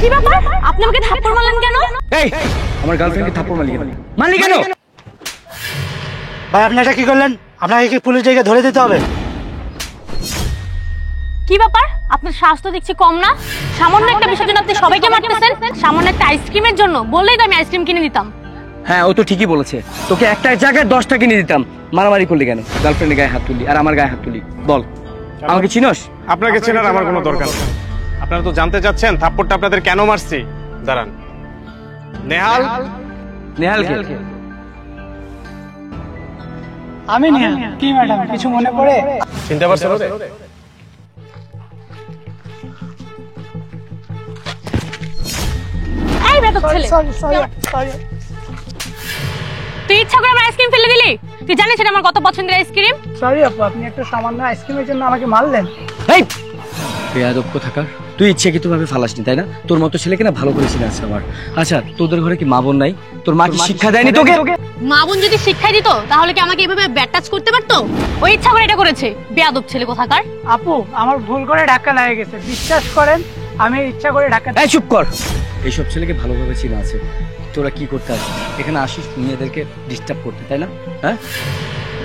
কি ব্যাপার? আপনি আমাকে থাপ্পড় মারলেন কেন? এই আমার গার্লফ্রেন্ডকে থাপ্পড় মারলি কেন? মারলি কেন? ভাই আপনি এটা কি করলেন? আপনাকে কি পুলিশ ডেকে ধরে দিতে হবে? কি ব্যাপার? আপনার সাহস তো দেখছি কম না। সামান্য একটা বিষয়ের জন্য আপনি সবাইকে মারতেছেন। সামান্য একটা আইসক্রিমের জন্য বললেই তো আমি আইসক্রিম কিনে দিতাম। হ্যাঁ ও তো ঠিকই বলেছে, তোকে একটা জায়গায় 10টা কিনে দিতাম। মারামারি করলি কেন? গার্লফ্রেন্ডের গায়ে হাত তুললি আর আমার গায়ে হাত তুললি, বল। আমাকে চিনোস? আপনাকে চেনার আমার কোনো দরকার নেই। আপনারা তো জানতে চাচ্ছেন থাপ্পড়টা আপনাদের কেন মারছি। দাঁড়ান। নেহাল, নেহালকে? আমি নিয়ে কি ম্যাডাম কিছু মনে পড়ে? চিনতে পারছেন ওরে? এই বেয়াদব ছেলে, তুই ইচ্ছা করে আমার আইসক্রিম ফেলে দিলি? তুই জানিস এটা আমার কত পছন্দের আইসক্রিম? সরি আপু, আপনি একটা সামান্য আইসক্রিমের জন্য আমাকে মারলেন। এই বেয়াদব কোথাকার, তুই ইচ্ছাকৃতভাবে ফালাসনি তাই না? তোর মতো ছেলেকে না ভালো করে চিনে আছে আমার। আচ্ছা তোদের ঘরে কি মা বোন নাই? তোর মা কি শিক্ষা দেয়নি তোকে? মা বোন যদি শিক্ষাই দিত তাহলে কি আমাকে এভাবে ব্যাড টাচ করতে পারতো? ওই ইচ্ছা করে এটা করেছে, বেয়াদব ছেলে কোথাকার। আপু আমার ভুল করে ধাক্কা লেগে গেছে, বিশ্বাস করেন আমি ইচ্ছা করে ধাক্কা। এই চুপ কর। এইসব ছেলেকে ভালোভাবে চিনা আছে। তোরা কি করতে আসিস এখানে? আসিস মেয়েদেরকে ডিস্টার্ব করতে, তাই না? হ্যাঁ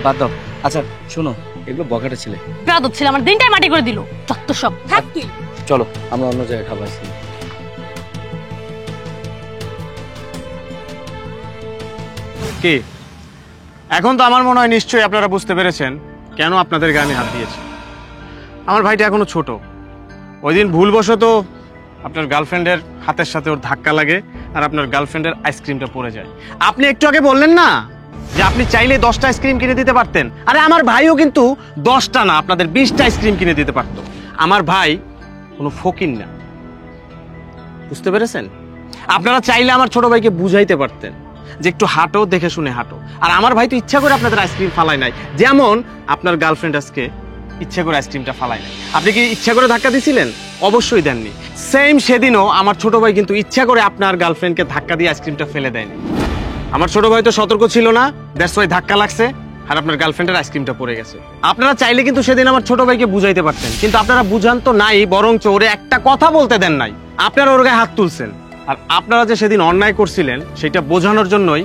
বাদ দাও। আচ্ছা শোনো, এগুলো বকাটা ছেলে। বেয়াদব ছেলে আমার দিনটাই মাটি করে দিল। যত সব থাক তুই। চলো আমরা অন্য জায়গায় খাবো আইসক্রিম। কি এখন তো আমার মনে হয় নিশ্চয়ই আপনারা বুঝতে পেরেছেন কেন আপনাদের গায়ে আমি হাত দিয়েছি। আমার ভাইটা এখনো ছোট। ওই দিন ভুলবশত আপনার গার্লফ্রেন্ডের হাতের সাথে ওর ধাক্কা লাগে আর আপনার গার্লফ্রেন্ডের আইসক্রিমটা পড়ে যায়। আপনি একটু আগে বললেন না যে আপনি চাইলে 10টা আইসক্রিম কিনে দিতে পারতেন। আরে আমার ভাইও কিন্তু 10টা না, আপনাদের 20টা আইসক্রিম কিনে দিতে পারত। আমার ভাই কোনো ফকির না, বুঝতে পেরেছেন? আপনারা চাইলে আমার ছোট ভাইকে বুঝাইতে পারতেন যে একটু হাঁটো, দেখে শুনে হাঁটো। আর আমার ভাই তো ইচ্ছা করে আপনাদের আইসক্রিম ফালায় নাই, যেমন আপনার গার্লফ্রেন্ড আজকে ইচ্ছা করে আইসক্রিমটা ফালায় নাই। আপনি কি ইচ্ছা করে ধাক্কা দিছিলেন? অবশ্যই দেননি। সেম সেদিনও আমার ছোট ভাই কিন্তু ইচ্ছা করে আপনার গার্লফ্রেন্ডকে ধাক্কা দিয়ে আইসক্রিমটা ফেলে দেয়নি। আমার ছোট ভাই তো সতর্ক ছিল না, দ্যাটস ওয়াই ধাক্কা লাগছে আর আপনার গার্লফ্রেন্ডের আইসক্রিমটা পড়ে গেছে। আপনারা চাইলে কিন্তু সেদিন আমার ছোট ভাইকে বুঝাইতে পারতেন, কিন্তু আপনারা বুঝান তো নাই, বরঞ্চ ওরে একটা কথা বলতে দেন নাই। আপনারা ওর গায়ে হাত তুলছেন। আর আপনারা যে সেদিন অন্যায় করছিলেন সেটা বোঝানোর জন্যই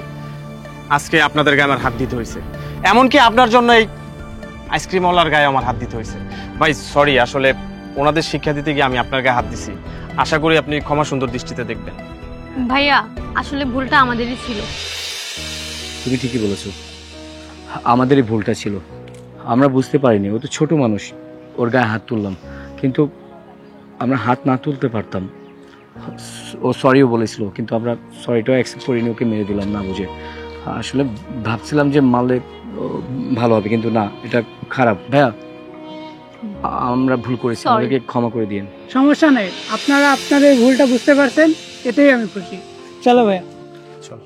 আজকে আপনাদের গায়ে আমার হাত দিতে হয়েছে। এমনকি আপনার জন্য এই আইসক্রিমওয়ালার গায়ে আমার হাত দিতে হয়েছে। ভাই সরি, আসলে ওনাদের শিক্ষা দিতে গিয়ে আমি আপনার গায়ে হাত দিছি। আশা করি আপনি ক্ষমা সুন্দর দৃষ্টিতে দেখবেন। ভাইয়া আসলে ভুলটা আমাদেরই ছিল। তুমি ঠিকই বলেছো, আমাদেরই ভুলটা ছিল। আমরা বুঝতে পারিনি, ও তো ছোট মানুষ, ওর গায়ে হাত তুললাম। কিন্তু আমরা হাত না তুলতে পারতাম। ও সরিও বলেছিল, কিন্তু আমরা সরিটাও অ্যাকসেপ্ট করিনি, ওকে মেরে দিলাম না বুঝে। আসলে ভাবছিলাম যে মারলে ভালো হবে, কিন্তু না, এটা খারাপ। ভাইয়া আমরা ভুল করেছি, আমাদেরকে ক্ষমা করে দিন। সমস্যা নেই, আপনারা আপনাদের ভুলটা বুঝতে পারছেন, এতেই আমি খুশি। চলো ভাইয়া। চল।